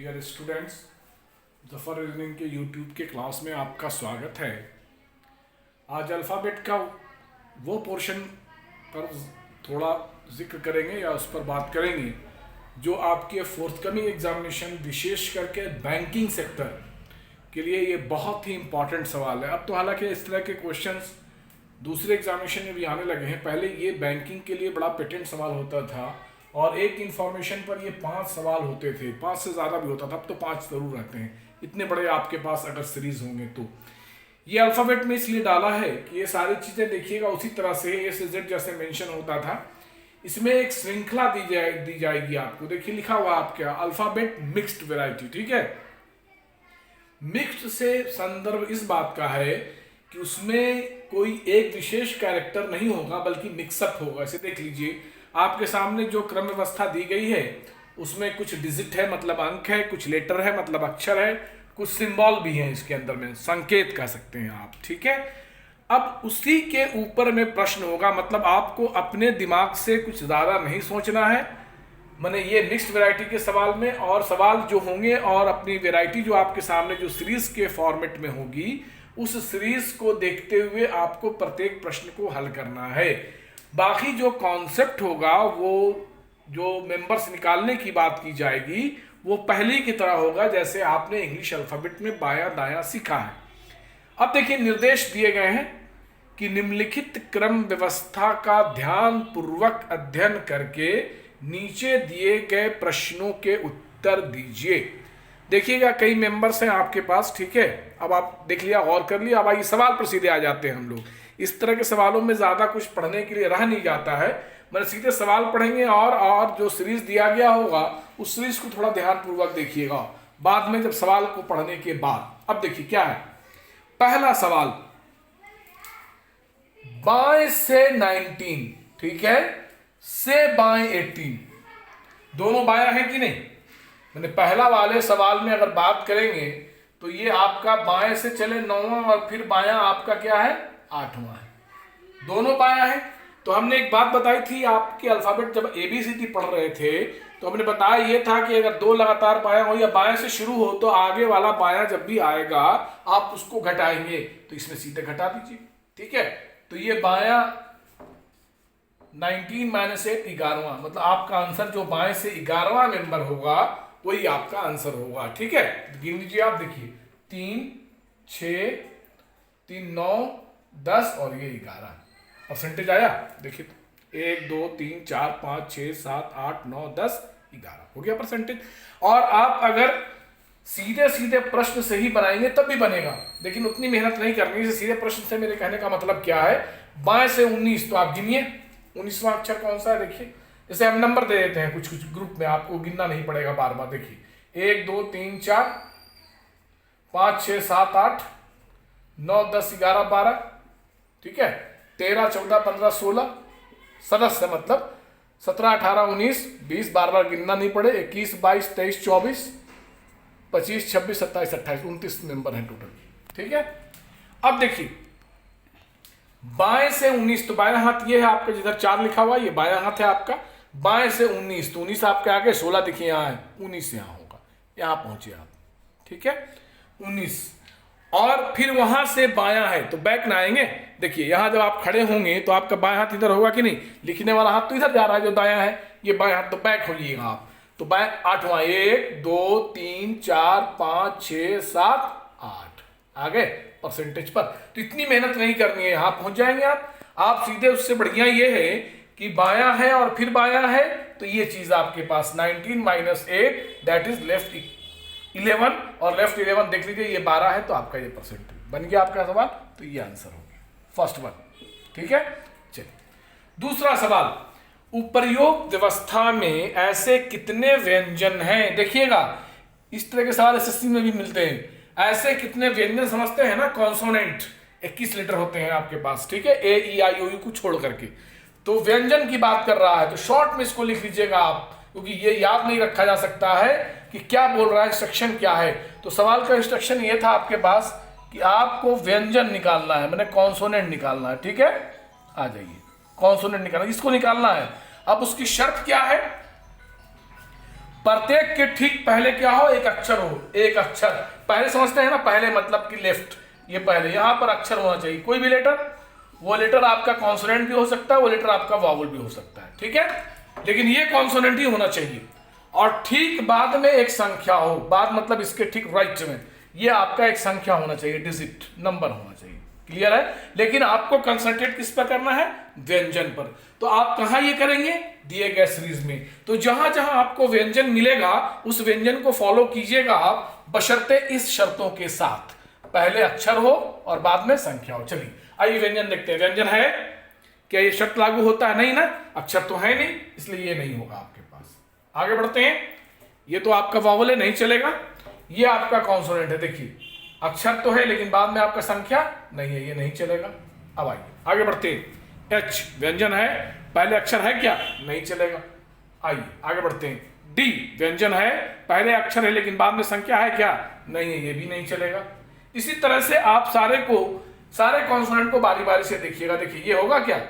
Dear students, Zafar reasoning के YouTube के class में आपका स्वागत है। आज अल्फ़ाबेट का वो पोर्शन पर थोड़ा जिक्र करेंगे या उस पर बात करेंगे जो आपके फोर्थकमिंग एग्जामिनेशन विशेष करके बैंकिंग सेक्टर के लिए ये बहुत ही इम्पॉर्टेंट सवाल है। अब तो हालांकि इस तरह के क्वेश्चंस दूसरे एग्जामिनेशन में भी आने लगे हैं। पहले ये बैंकिंग के लिए बड़ा पेटेंट सवाल होता था और एक इन्फॉर्मेशन पर ये 5 सवाल होते थे, 5 से ज़्यादा भी होता था। अब तो 5 ज़रूर रहते हैं, इतने बड़े आपके पास अगर सीरीज होंगे तो। ये अल्फ़ाबेट में इसलिए डाला है कि ये सारी चीज़ें देखिएगा उसी तरह से ए से जेड जैसे मेंशन होता था। इसमें एक श्रृंखला दी जाएगी आपको। देखिए लिखा हुआ आपका अल्फ़ाबेट मिक्स्ड वैरायटी, ठीक है। मिक्स्ड से संदर्भ इस बात का है कि उसमें कोई एक विशेष कैरेक्टर नहीं होगा बल्कि मिक्सअप होगा। इसे देख लीजिए, आपके सामने जो क्रम व्यवस्था दी गई है उसमें कुछ डिजिट है मतलब अंक है, कुछ लेटर है मतलब अक्षर है, कुछ सिंबल भी है इसके अंदर में, संकेत कह सकते हैं आप, ठीक है। अब उसी के ऊपर में प्रश्न होगा, मतलब आपको अपने दिमाग से कुछ ज़्यादा नहीं सोचना है। माने ये मिक्स्ड वैरायटी के सवाल में और सवाल जो होंगे और अपनी वैरायटी जो आपके सामने जो सीरीज के फॉर्मेट में होगी उस सीरीज को देखते हुए आपको प्रत्येक प्रश्न को हल करना है। बाकी जो कॉन्सेप्ट होगा, वो जो मेंबर्स निकालने की बात की जाएगी वो पहले की तरह होगा जैसे आपने इंग्लिश अल्फ़ाबेट में बायां दायां सीखा है। अब देखिए निर्देश दिए गए हैं कि निम्नलिखित क्रम व्यवस्था का ध्यान पूर्वक अध्ययन करके नीचे दिए गए प्रश्नों के उत्तर दीजिए। देखिएगा कई मेंबर्स हैं आपके पास, ठीक है। अब आप देख लिया, गौर कर लिया। अब आइए सवाल पर सीधे आ जाते हैं हम लोग। इस तरह के सवालों में ज़्यादा कुछ पढ़ने के लिए रह नहीं जाता है, मतलब सीधे सवाल पढ़ेंगे और जो सीरीज दिया गया होगा उस सीरीज को थोड़ा ध्यानपूर्वक देखिएगा बाद में जब सवाल को पढ़ने के बाद। अब देखिए क्या है पहला सवाल, बाएं से 19, ठीक है, से बाएं 18, दोनों बायां है कि नहीं। मैंने पहला वाले सवाल में अगर बात करेंगे तो ये आपका बाएं से चले 9वां और फिर बायां आपका क्या है 8वां है, दोनों बायां है। तो हमने एक बात बताई थी, आपके अल्फ़ाबेट जब ABCD पढ़ रहे थे तो हमने बताया ये था कि अगर 2 लगातार बायां हो या बाएं से शुरू हो तो आगे वाला बायां जब भी आएगा आप उसको घटाएंगे, तो इसमें सीधे घटा दीजिए, ठीक है। तो ये बायां 19 - 8 11वां, मतलब आपका आंसर जो बाएं से 11वां मेंबर होगा वही आपका आंसर होगा, ठीक है। गिन लीजिए आप, देखिए 3 6 3 9 10 और ये 11 परसेंटेज आया। देखिए 1 2 3 4 5 6 7 8 9 10 11 हो गया परसेंटेज। और आप अगर सीधे सीधे प्रश्न से ही बनाएंगे तब भी बनेगा, लेकिन उतनी मेहनत नहीं करनी है। सीधे प्रश्न से मेरे कहने का मतलब क्या है, बाएं से 19, तो आप गिनिए 19वां अक्षर कौन सा है। देखिए जैसे हम नंबर दे देते हैं कुछ कुछ ग्रुप में, आपको गिनना नहीं पड़ेगा बार बार। देखिए 1 2 3 4 5 6 7 8 9 10 11 12, ठीक है। 13 14 15 16 सदस्य, मतलब 17 18 19 20, बार बार गिनना नहीं पड़े। 21 22 23 24 25 26 27 28 29 मेंबर हैं टोटल, ठीक है। अब देखिए बाएं से 19, तो बायां हाथ ये है आपका, जिधर 4 लिखा हुआ है ये बायां हाथ है आपका। बाएं से 19, तो 19 आपके आगे, 16 देखिए यहाँ है, 19 यहाँ होगा, यहाँ पहुंचे आप, ठीक है 19। और फिर वहां से बायां है तो बैक ना आएंगे। देखिए यहां जब आप खड़े होंगे तो आपका बायां हाथ इधर होगा कि नहीं, लिखने वाला हाथ तो इधर जा रहा है जो दायां है, ये बायां हाथ, तो बैक हो जाइएगा आप। तो बाएं 8वां, 1 2 3 4 5 6 7 8 आ गए परसेंटेज पर। तो इतनी मेहनत नहीं करनी है, यहां पहुंच जाएंगे आप सीधे। उससे बढ़िया ये है कि बायां है और फिर बायां है, तो ये चीज आपके पास 19 - 8 दैट इज लेफ्ट 11, और लेफ्ट 11 देख लीजिए ये 12 है, तो आपका ये परसेंटेज बन गया आपका सवाल। तो ये आंसर हो गया फर्स्ट वन, ठीक है। चलिए दूसरा सवाल, उपर्युक्त व्यवस्था में ऐसे कितने व्यंजन हैं। देखिएगा इस तरह के सवाल SSC में भी मिलते हैं। ऐसे कितने व्यंजन समझते हैं ना, कॉन्सोनेंट 21 लेटर होते हैं आपके पास, ठीक है, A E I O U को छोड़ करके। तो व्यंजन की बात कर रहा है, तो शॉर्ट में इसको लिख लीजिएगा आप, क्योंकि ये याद नहीं रखा जा सकता है कि क्या बोल रहा है, इंस्ट्रक्शन क्या है। तो सवाल का इंस्ट्रक्शन ये था आपके पास कि आपको व्यंजन निकालना है, मैंने कॉन्सोनेंट निकालना है, ठीक है। आ जाइए, कॉन्सोनेंट निकालना, इसको निकालना है। अब उसकी शर्त क्या है, प्रत्येक के ठीक पहले क्या हो, एक अक्षर हो, एक अक्षर पहले समझते हैं ना, पहले मतलब कि लेफ्ट, ये पहले यहां पर अक्षर होना चाहिए, कोई भी लेटर, वो लेटर आपका कॉन्सोनेंट भी हो सकता है, वो लेटर आपका वावल भी हो सकता है, ठीक है, लेकिन ये कॉन्सोनेंट ही होना चाहिए। और ठीक बाद में एक संख्या हो, बाद मतलब इसके ठीक राइट में ये आपका एक संख्या होना चाहिए, डिजिट नंबर होना चाहिए, क्लियर है। लेकिन आपको कंसंट्रेट किस पर करना है, व्यंजन पर। तो आप कहां ये करेंगे, दिए गए सीरीज में। तो जहां जहां आपको व्यंजन मिलेगा उस व्यंजन को फॉलो कीजिएगा आप, बशर्ते इस शर्तों के साथ, पहले अक्षर हो और बाद में संख्या हो। चलिए आइए व्यंजन देखते हैं। व्यंजन है क्या, ये शर्त लागू होता है, नहीं ना, अक्षर तो है नहीं, इसलिए ये नहीं होगा आपके पास। आगे बढ़ते हैं। ये तो आपका वावल है, नहीं चलेगा। ये आपका कॉन्सोनेंट है, देखिए अक्षर तो है लेकिन बाद में आपका संख्या नहीं है, ये नहीं चलेगा। अब आइए आगे बढ़ते हैं। एच व्यंजन है, पहले अक्षर है क्या, नहीं चलेगा। आइए आगे बढ़ते हैं। डी व्यंजन है, पहले अक्षर है लेकिन बाद में संख्या है क्या, नहीं है, ये भी नहीं चलेगा। इसी तरह से आप सारे कॉन्सोनेंट को बारी बारी से देखिएगा। देखिए ये होगा क्या,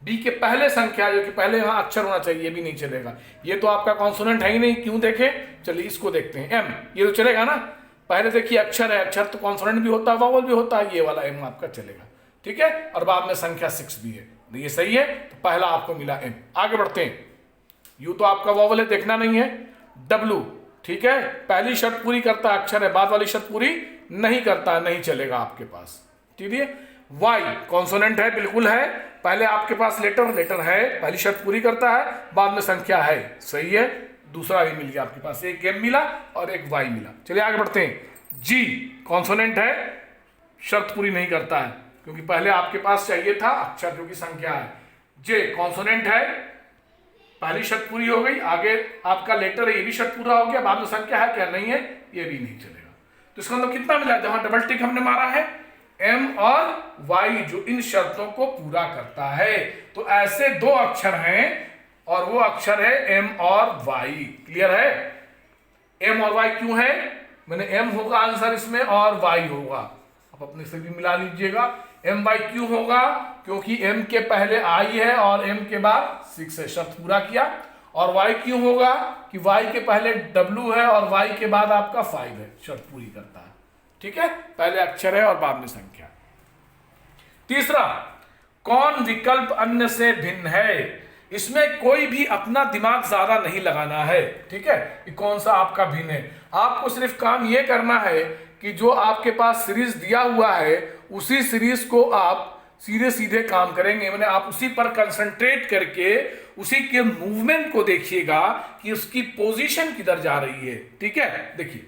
डी के पहले संख्या, जो कि पहले यहां अक्षर होना चाहिए, ये भी नहीं चलेगा। ये तो आपका कॉन्सोनेंट है ही नहीं, क्यों देखें, चलिए इसको देखते हैं। एम, ये तो चलेगा ना, पहले देखिए अक्षर है, अक्षर तो कॉन्सोनेंट भी होता है, वावल भी होता है, ये वाला एम आपका चलेगा, ठीक है। और बाद में संख्या 6 भी है, ये सही है, तो पहला आपको मिला एम। आगे बढ़ते हैं। यू तो आपका वावल है, देखना नहीं है। डब्लू, ठीक है, पहली शर्त पूरी करता है, अक्षर है, बाद वाली शर्त पूरी नहीं करता, नहीं चलेगा आपके पास, ठीक है। वाई कॉन्सोनेंट है, बिल्कुल है, पहले आपके पास लेटर है, पहली शर्त पूरी करता है, बाद में संख्या है, सही है, दूसरा भी मिल गया आपके पास, एक एम मिला और एक वाई मिला। चलिए आगे बढ़ते हैं। जी कॉन्सोनेंट है, शर्त पूरी नहीं करता है, क्योंकि पहले आपके पास चाहिए था अक्षर जो कि संख्या है। जे कॉन्सोनेंट है, पहली शर्त पूरी हो गई, आगे आपका लेटर है, ये भी शर्त पूरा हो गया, बाद में संख्या है क्या, नहीं है, ये भी नहीं चलेगा। तो इसका मतलब कितना मिला, जहां डबल टिक हमने मारा है, एम और वाई जो इन शर्तों को पूरा करता है। तो ऐसे दो अक्षर हैं और वो अक्षर है एम और वाई, क्लियर है। एम और वाई क्यों है, मैंने एम होगा आंसर इसमें और वाई होगा, आप अपने से भी मिला लीजिएगा। एम वाई क्यों होगा, क्योंकि एम के पहले आई है और एम के बाद 6 है, शर्त पूरा किया। और वाई क्यों होगा कि वाई के पहले डब्लू है और वाई के बाद आपका 5 है, शर्त पूरी करता है, ठीक है, पहले अक्षर है और बाद में संख्या। तीसरा, कौन विकल्प अन्य से भिन्न है, इसमें कोई भी अपना दिमाग ज्यादा नहीं लगाना है, ठीक है, कि कौन सा आपका भिन्न है। आपको सिर्फ काम यह करना है कि जो आपके पास सीरीज दिया हुआ है उसी सीरीज को आप सीधे सीधे काम करेंगे, मैंने आप उसी पर कंसंट्रेट करके उसी के मूवमेंट को देखिएगा कि उसकी पोजीशन किधर जा रही है, ठीक है। देखिए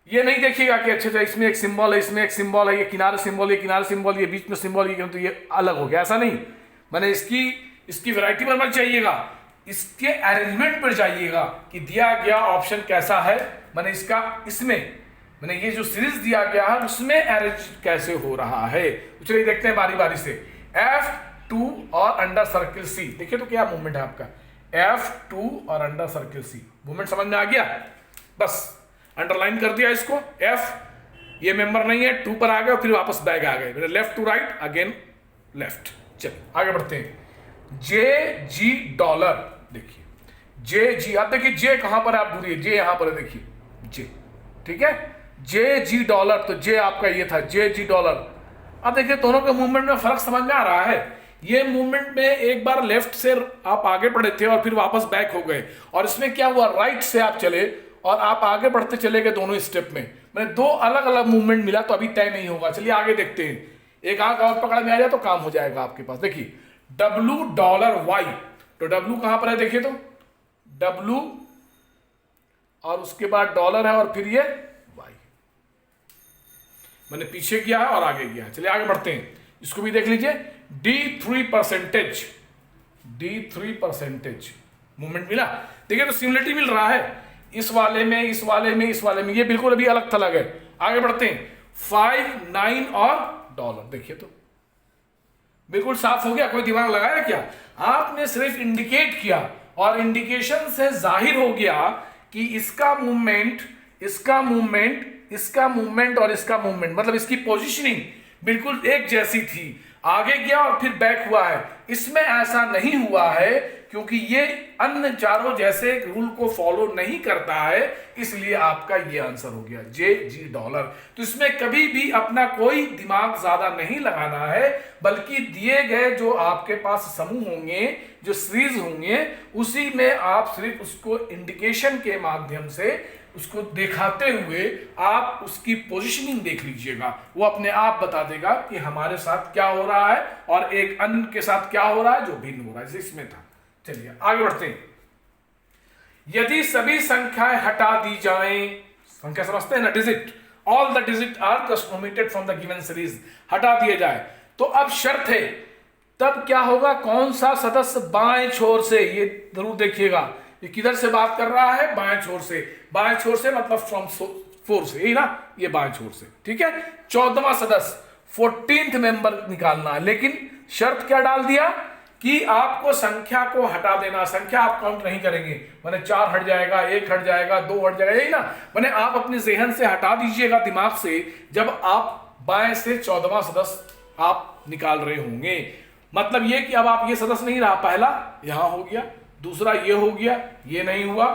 ये नहीं देखिएगा कि अच्छा इसमें एक सिंबल है, इसमें एक सिंबल है, ये किनारे सिंबल, ये किनारे सिंबल, ये बीच में सिंबल, ये तो ये अलग हो गया, ऐसा नहीं। मैंने इसकी वैरायटी पर मत जाइएगा, इसके अरेंजमेंट पर जाइएगा कि दिया गया ऑप्शन कैसा है, मैंने ये जो सीरीज दिया गया है उसमें अरेंज कैसे हो रहा है। तो चलिए देखते हैं बारी बारी से। F2 और अंडर सर्किल C, देखिए तो क्या मूवमेंट है आपका, F2 और अंडर सर्किल C, मूवमेंट समझ में आ गया, बस अंडरलाइन कर दिया इसको। F ये मेंबर नहीं है, 2 पर आ गए फिर वापस बैक आ गए, left to right again left. चलिए आगे बढ़ते हैं। जे जी डॉलर, देखिए जे जी, आप देखिए जे कहां पर आप भूलिए, जे यहां पर है, देखिए जे, ठीक है, जे जी डॉलर, तो जे आपका ये था, जे जी डॉलर। अब देखिए दोनों के मूवमेंट में फर्क समझ में आ रहा है। ये मूवमेंट में एक बार लेफ्ट से आप आगे बढ़े थे और फिर वापस बैक हो गए, और इसमें क्या हुआ, राइट से आप चले और आप आगे बढ़ते चले गए दोनों स्टेप में, मैंने 2 अलग अलग मूवमेंट मिला, तो अभी तय नहीं होगा। चलिए आगे देखते हैं, एक आंख और पकड़ में आ जाए तो काम हो जाएगा आपके पास। देखिए डब्लू डॉलर वाई, तो डब्लू कहां पर है, देखिए तो डब्लू और उसके बाद डॉलर है और फिर ये वाई, मैंने पीछे किया है और आगे किया है। चलिए आगे बढ़ते हैं, इसको भी देख लीजिए। D3%, D3% मूवमेंट मिला, देखिए तो सिमिलरिटी मिल रहा है, इस वाले में, इस वाले में, इस वाले में, ये बिल्कुल अभी अलग थलग है। आगे बढ़ते हैं। 5, 9 और डॉलर, देखिए तो बिल्कुल साफ हो गया, कोई दिमाग लगाया क्या, आपने सिर्फ इंडिकेट किया और इंडिकेशन से जाहिर हो गया कि इसका मूवमेंट, इसका मूवमेंट, इसका मूवमेंट और इसका मूवमेंट, मतलब इसकी पोजीशनिंग बिल्कुल एक जैसी थी, आगे गया और फिर बैक हुआ है। इसमें ऐसा नहीं हुआ है क्योंकि ये अन्य चारों जैसे रूल को फॉलो नहीं करता है, इसलिए आपका ये आंसर हो गया $J तो इसमें कभी भी अपना कोई दिमाग ज्यादा नहीं लगाना है, बल्कि दिए गए जो आपके पास समूह होंगे, जो सीरीज होंगे, उसी में आप सिर्फ उसको इंडिकेशन के माध्यम से उसको दिखाते हुए आप उसकी पोजीशनिंग देख लीजिएगा, वो अपने आप बता देगा कि हमारे साथ क्या हो रहा है और एक अन्य के साथ क्या हो रहा है जो भिन्न हो रहा है, इसमें था। चलिए आगे बढ़ते हैं। यदि सभी संख्याएं हटा दी जाएं, संख्या समझते हैं ना, digit, all the digit are just omitted from the given series, हटा दिए जाए, तो अब शर्त है तब क्या होगा, कौन सा सदस्य बाएं छोर से, ये जरूर देखिएगा, ये किधर से बात कर रहा है, बाएं छोर से, बाएं छोर से मतलब फ्रॉम फोर से, यही ना, ये बाएं छोर से, ठीक है। 14वां सदस्य 14th मेंबर निकालना है, लेकिन शर्त क्या डाल दिया कि आपको संख्या को हटा देना, संख्या आप काउंट नहीं करेंगे, माने 4 हट जाएगा, 1 हट जाएगा, 2 हट जाएगा, यही ना, माने आप अपने जहन से हटा दीजिएगा दिमाग से जब आप बाएं से 14वां सदस्य आप निकाल रहे होंगे। मतलब ये कि अब आप ये सदस्य नहीं रहा, पहला यहां हो गया, दूसरा ये हो गया, ये नहीं हुआ,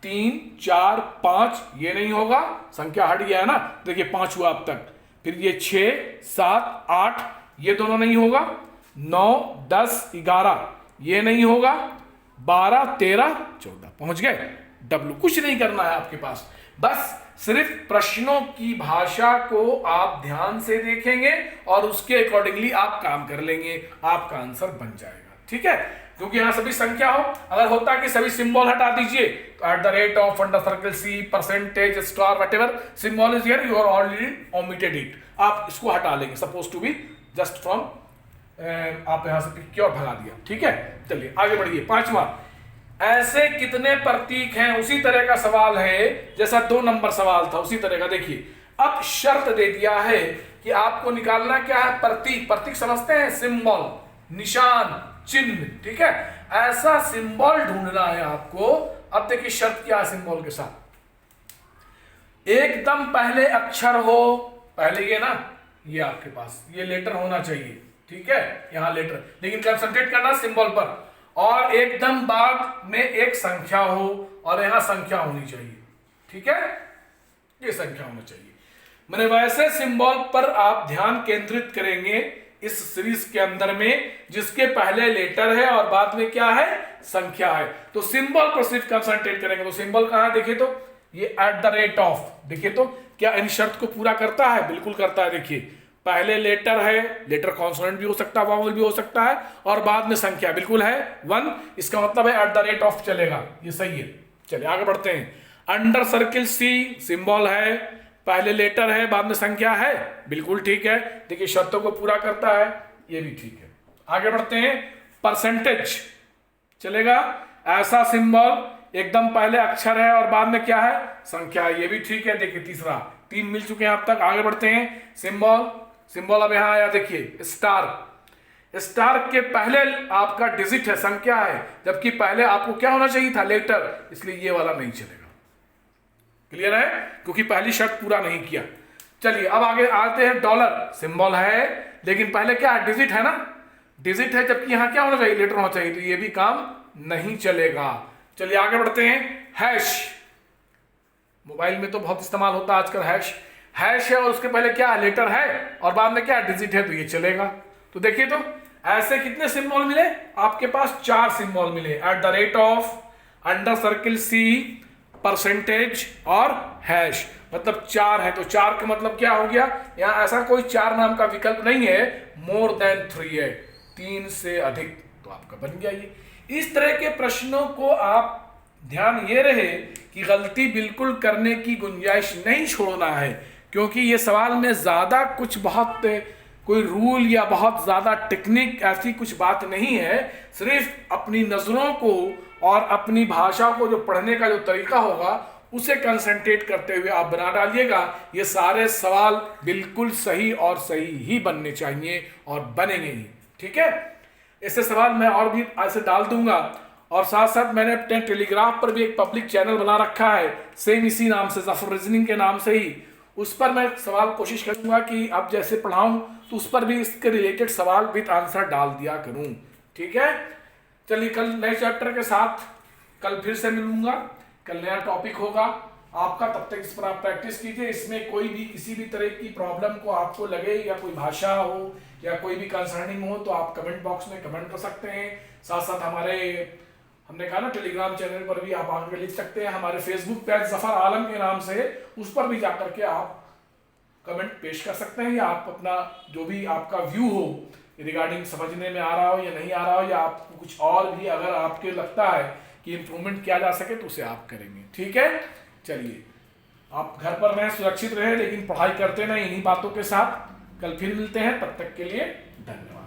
3 4 5 ये नहीं होगा, संख्या हट गया है ना, देखिए 5 हुआ अब तक, फिर ये 6 7 8 ये दोनों नहीं होगा, 9 10 11 ये नहीं होगा, 12 13 14 पहुंच गए। डब्ल्यू कुछ नहीं करना है आपके पास, बस सिर्फ प्रश्नों की भाषा को आप ध्यान से देखेंगे और उसके अकॉर्डिंगली आप काम कर लेंगे, आपका आंसर बन जाएगा, ठीक है। क्योंकि यहां सभी संख्या हो, अगर होता कि सभी सिंबल हटा दीजिए तो @, under circle C, percentage, star, whatever symbol is here, you are already omitted it, आप इसको हटा लेंगे, suppose to be just from, आप यहां से पिक किया और भगा दिया, ठीक है। चलिए आगे बढ़िए। 5वां, ऐसे कितने प्रतीक हैं, उसी तरह का सवाल है जैसा 2 नंबर सवाल था, उसी तरह का। देखिए अब शर्त दे दिया है कि आपको निकालना क्या है, प्रतीक, प्रतीक समझते हैं, सिंबल, निशान, चिन्ह, ठीक है, ऐसा सिंबल ढूंढना है आपको। अब देखिए शर्त क्या है सिंबल के साथ, एकदम पहले अक्षर हो, पहले ये ना, ये आपके पास ये लेटर होना चाहिए, ठीक है, यहां लेटर, लेकिन कंसंट्रेट करना सिंबल पर, और एकदम बाद में एक संख्या हो और यहां संख्या होनी चाहिए, ठीक है, ये संख्या होना चाहिए। मैंने वैसे सिंबल पर आप ध्यान केंद्रित करेंगे इस सीरीज के अंदर में जिसके पहले लेटर है और बाद में क्या है, संख्या है, तो सिंबल पर सिर्फ कंसंट्रेट करेंगे। तो सिंबल कहां है, देखिए तो ये @, देखिए तो क्या इन शर्त को पूरा करता है, बिल्कुल करता है। देखिए पहले लेटर है, लेटर कॉन्सोनेंट भी हो सकता है, वावल भी हो सकता है, और बाद में संख्या बिल्कुल है 1, इसका मतलब है @ चलेगा, ये सही है। चलिए आगे बढ़ते हैं। अंडर सर्किल C सिंबल है, पहले लेटर है, बाद में संख्या है, बिल्कुल ठीक है, देखिए शर्तों को पूरा करता है, ये भी ठीक है। आगे बढ़ते हैं। परसेंटेज चलेगा, ऐसा सिंबल एकदम पहले अक्षर है और बाद में क्या है, संख्या है, ये भी ठीक है। देखिए तीसरा, 3 मिल चुके हैं अब तक। आगे बढ़ते हैं। सिंबल अब यहां आया, देखिए स्टार के पहले आपका डिजिट है, संख्या है, जबकि पहले आपको क्या होना चाहिए था, लेटर, इसलिए ये वाला नहीं चलेगा। क्लियर है, क्योंकि पहली शर्त पूरा नहीं किया। चलिए अब आगे आते हैं। डॉलर सिंबल है, लेकिन पहले क्या है, डिजिट है ना, डिजिट है, जबकि यहां क्या होना चाहिए, लेटर होना चाहिए, तो ये भी काम नहीं चलेगा। चलिए आगे बढ़ते हैं। हैश, मोबाइल में तो बहुत इस्तेमाल होता है आजकल, हैश है और उसके पहले क्या है, लेटर है, और बाद में क्या है, डिजिट है, तो ये चलेगा। तो देखिए तो ऐसे कितने सिंबल मिले आपके पास, 4 सिंबल मिले, @, अंडर सर्किल C, परसेंटेज और हैश, मतलब 4 है। तो 4 का मतलब क्या हो गया, यहां ऐसा कोई 4 नाम का विकल्प नहीं है, मोर देन 3 है, 3 से अधिक, तो आपका बन गया ये। इस तरह के प्रश्नों को आप ध्यान ये रहे कि गलती बिल्कुल करने की गुंजाइश नहीं छोड़ना है, क्योंकि ये सवाल में ज्यादा कुछ बहुत कोई रूल या बहुत ज्यादा टेक्निक ऐसी कुछ बात नहीं है, सिर्फ अपनी नजरों को और अपनी भाषा को जो पढ़ने का जो तरीका होगा उसे कंसंट्रेट करते हुए आप बना डालिएगा। ये सारे सवाल बिल्कुल सही और सही ही बनने चाहिए और बनेंगे ही, ठीक है। ऐसे सवाल मैं और भी ऐसे डाल दूंगा, और साथ साथ मैंने अपने टेलीग्राफ पर भी एक पब्लिक चैनल बना रखा है, सेम इसी नाम से, जफर रीजनिंग के नाम से ही। उस पर मैं सवाल कोशिश करूंगा कि अब जैसे पढ़ाऊं तो उस पर भी इसके रिलेटेड सवाल विद आंसर डाल दिया करूं, ठीक है। चलिए कल नए चैप्टर के साथ कल फिर से मिलूंगा, कल नया टॉपिक होगा आपका। तब तक इस पर आप प्रैक्टिस कीजिए। इसमें कोई भी किसी भी तरह की प्रॉब्लम को आपको लगे या कोई भाषा हो या कोई भी कंसर्निंग हो तो आप कमेंट बॉक्स में कमेंट कर सकते हैं। साथ साथ हमारे हमने कहा ना टेलीग्राम चैनल पर भी आप आकर लिख सकते हैं। हमारे फेसबुक पेज जफर आलम के नाम से, उस पर भी जाकर के आप कमेंट पेश कर सकते हैं, या आप अपना जो भी आपका व्यू हो रिगार्डिंग समझने में आ रहा हो या नहीं आ रहा हो, या आपको कुछ और भी अगर आपके लगता है कि इम्प्रूवमेंट किया जा सके तो उसे आप करेंगे। ठीक है, चलिए आप घर पर रहें, सुरक्षित रहें, लेकिन पढ़ाई करते रहें इन्हीं बातों के साथ। कल फिर मिलते हैं, तब तक के लिए धन्यवाद।